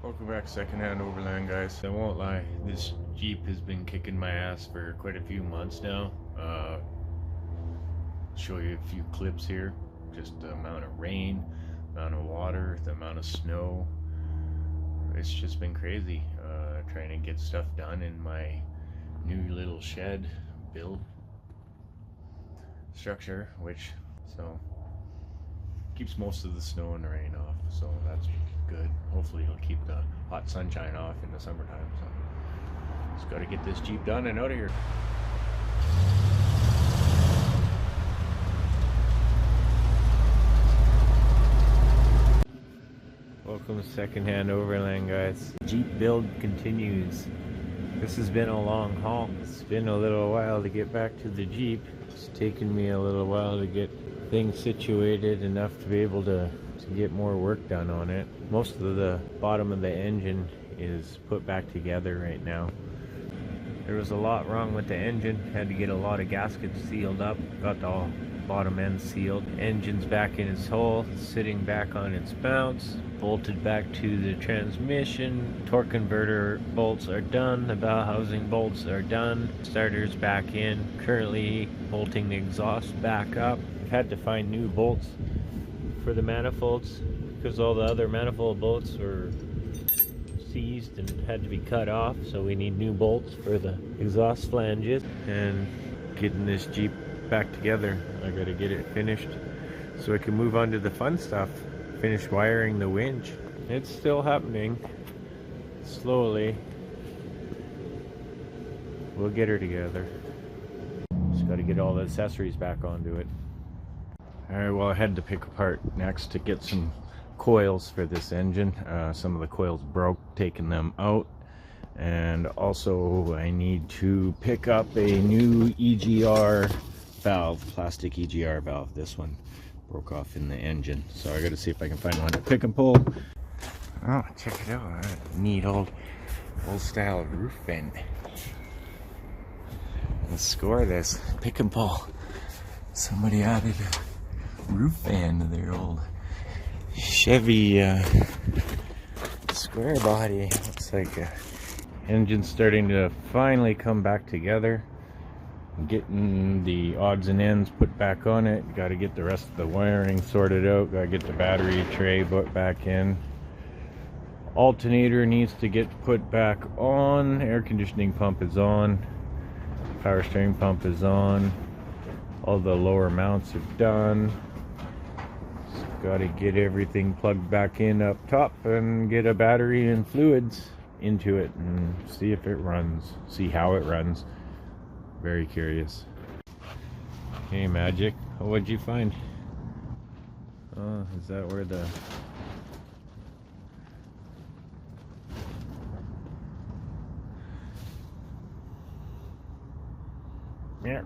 Welcome back, Secondhand Overland, guys. I won't lie, this Jeep has been kicking my ass for quite a few months now. Show you a few clips here. Just the amount of rain, amount of water, the amount of snow. It's just been crazy. Trying to get stuff done in my new little shed build structure, which keeps most of the snow and rain off, so that's good. Hopefully it'll keep the hot sunshine off in the summertime. So just got to get this Jeep done and out of here. Welcome to Secondhand Overland, guys. Jeep build continues. This has been a long haul. It's been a little while to get back to the Jeep. It's taken me a little while to get things situated enough to be able to get more work done on it. Most of the bottom of the engine is put back together right now. There was a lot wrong with the engine. Had to get a lot of gaskets sealed up. Got the bottom end sealed. Engine's back in its hole, sitting back on its mounts, bolted back to the transmission. Torque converter bolts are done. The bell housing bolts are done. Starter's back in. Currently bolting the exhaust back up. I've had to find new bolts for the manifolds because all the other manifold bolts were seized and had to be cut off, so we need new bolts for the exhaust flanges. And getting this Jeep back together, I gotta get it finished so I can move on to the fun stuff. Finish wiring the winch. It's still happening slowly. We'll get her together. Just gotta get all the accessories back onto it. Alright, well, I had to pick apart next to get some coils for this engine. Some of the coils broke, taking them out. And also I need to pick up a new EGR valve, plastic EGR valve. This one broke off in the engine, so I gotta see if I can find one to pick and pull. Oh, check it out. Neat old style roof vent. Let's score this. Pick and pull. Somebody added a roof fan to their old Chevy square body. Looks like engine's starting to finally come back together. Getting the odds and ends put back on it. Got to get the rest of the wiring sorted out. Got to get the battery tray put back in. Alternator needs to get put back on. Air conditioning pump is on. Power steering pump is on. All the lower mounts are done. Got to get everything plugged back in up top and get a battery and fluids into it and see if it runs. See how it runs. Very curious. Hey, Magic. Oh, what'd you find? Oh, is that where the... Yeah.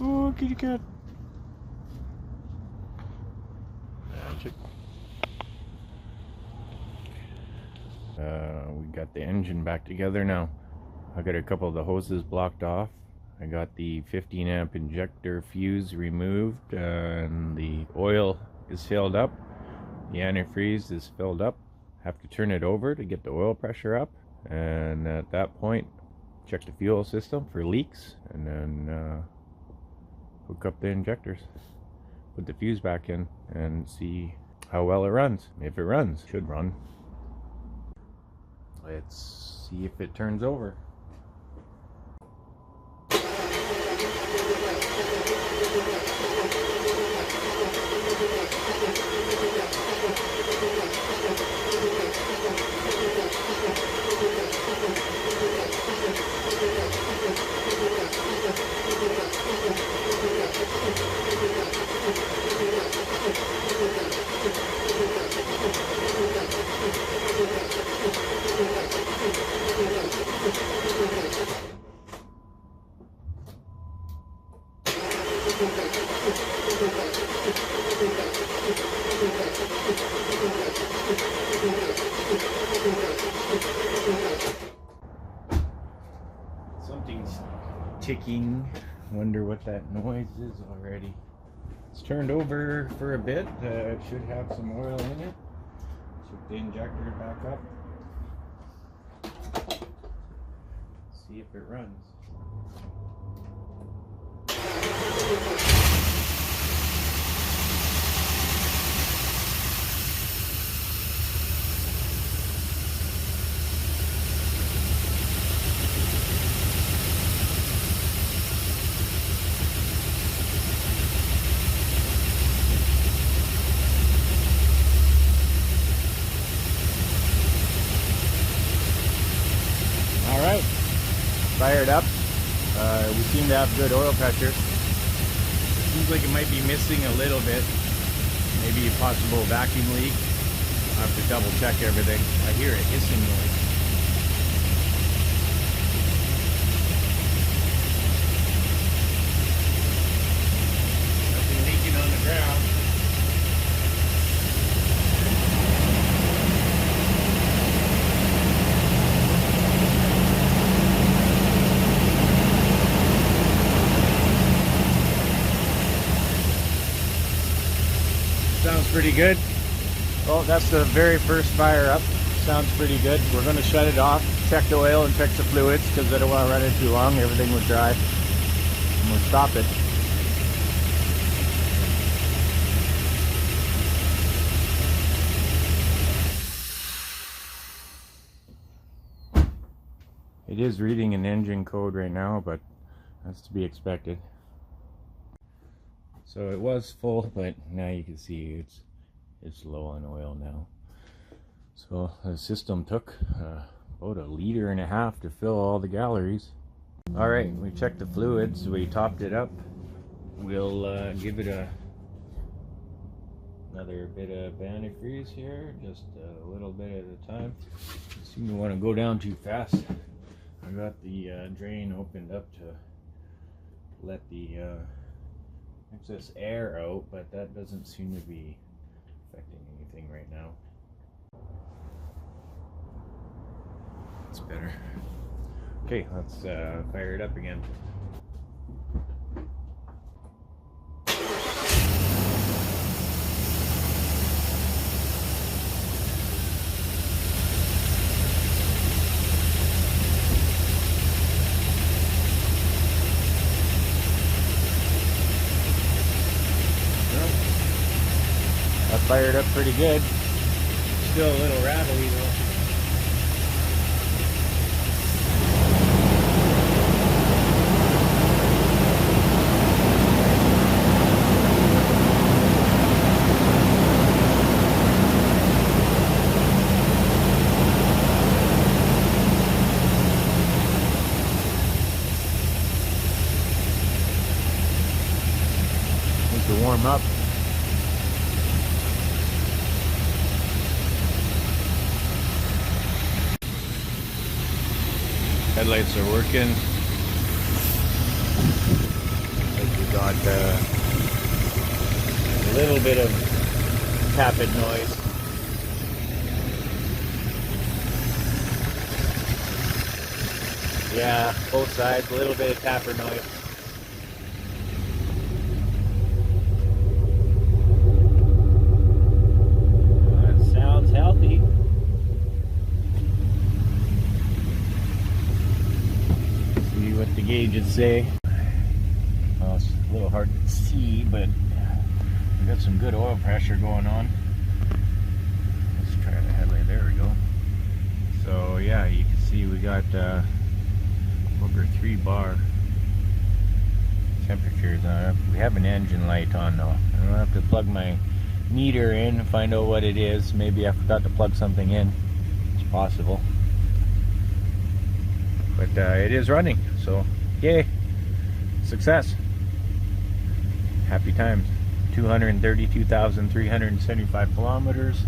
Oh, kitty cat. Magic. We got the engine back together now. I got a couple of the hoses blocked off. I got the 15 amp injector fuse removed, and the oil is filled up. The antifreeze is filled up. Have to turn it over to get the oil pressure up, and at that point check the fuel system for leaks, and then hook up the injectors, put the fuse back in, and see how well it runs. If it runs, should run. Let's see if it turns over. Something's ticking. Wonder what that noise is already. It's turned over for a bit. It should have some oil in it. Hook the injector back up. See if it runs. Alright, fired up. We seem to have good oil pressure. Seems like it might be missing a little bit. Maybe a possible vacuum leak. I'll have to double check everything. I hear a hissing noise. Nothing leaking on the ground. Sounds pretty good. Well, that's the very first fire up. Sounds pretty good. We're going to shut it off, check the oil and check the fluids because I don't want to run it too long. Everything was dry. And we'll stop it. It is reading an engine code right now, but that's to be expected. So it was full, but now you can see it's low on oil now. So the system took about 1.5 liters to fill all the galleries. All right, we checked the fluids. We topped it up. We'll give it another bit of antifreeze here, just a little bit at a time. Seem to want to go down too fast. I got the drain opened up to let the excess air out, but that doesn't seem to be affecting anything right now. That's better. Okay, let's fire it up again. Fired up pretty good. Still a little rattly though. Needs to warm up. Headlights are working. We got a little bit of tappet noise. Yeah, both sides, a little bit of tapper noise. That sounds healthy. What the gauges say. Well, it's a little hard to see, but we got some good oil pressure going on. Let's try the headlight. There we go. So yeah, you can see we got over 3 bar temperatures on it. We have an engine light on though. I'm gonna have to plug my meter in and find out what it is. Maybe I forgot to plug something in. It's possible. But it is running, so yay, success, happy times. 232,375 kilometers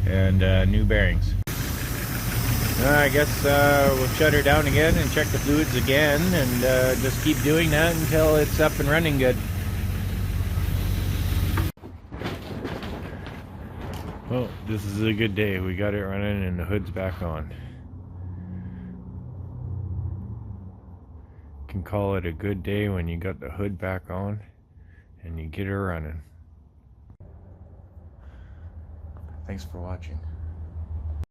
and new bearings. I guess we'll shut her down again and check the fluids again and just keep doing that until it's up and running good. Well, this is a good day. We got it running and the hood's back on. You can call it a good day when you got the hood back on and you get her running. Thanks for watching.